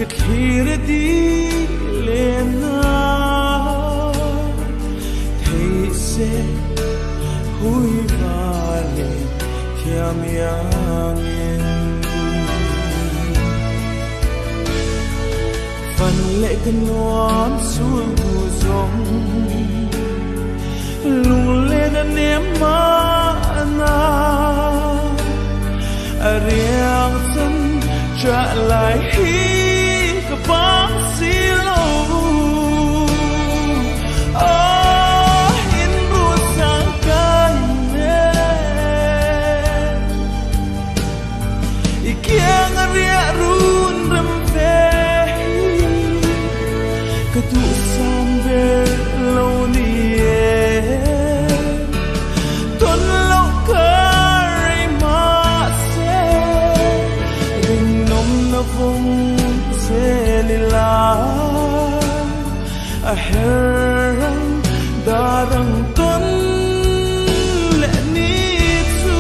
khire đi lên na thấy sẽ hui vale thiam yang phần lệ cần nón xuống thu giống lung lên anh em mà na riêng chân trả lại hi cái bóng xì lâu in ruột sáng can nè ikiang ria run rem ve cái tu sam ve lâu ni tuần lâu khơi mà sẽ rình nôm na vùng Selila aherang darang ton le ni tu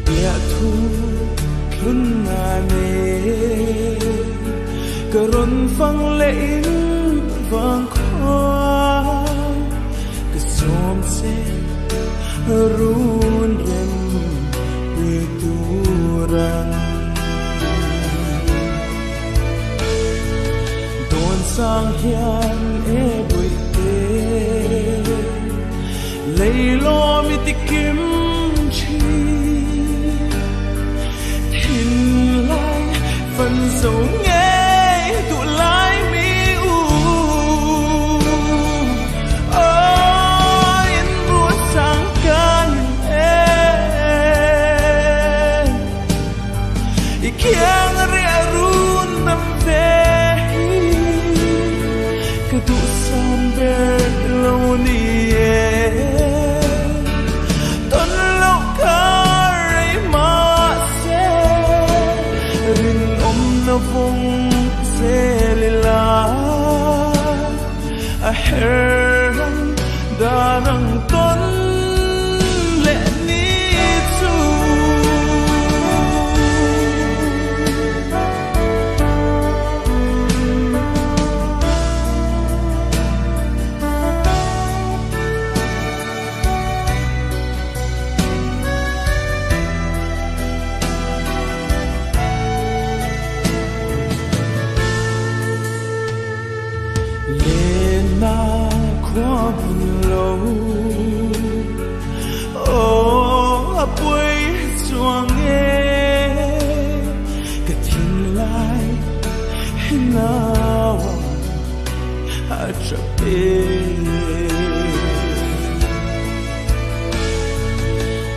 dia tu kun na ne karon phang le in vang khoa ka som se run rem pituran don sang hian e bui te leilo mi tikim chi thin lai phần dấu nghe tụ lai mi kiang ria run nam ve ka tu sam be lo ni ton lo kai ma se rin na vong se lila a herang darang ton le ni tu qua buồn lâu ô bụi xoang nghe cái thiên lai nào chợt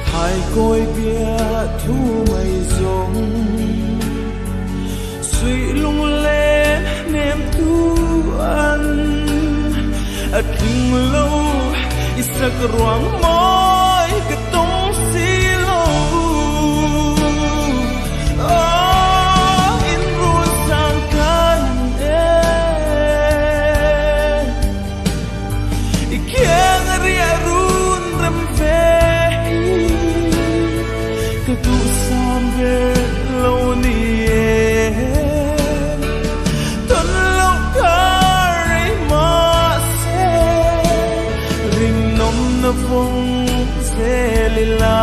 hai côi bia thu mây giống suy lung lên niềm tu ăn kinh lâu isak ruang môi cái tông xì lâu in ruột sang can ikiang ria run rem ve cái tu sam ve lâu ni vùng se lila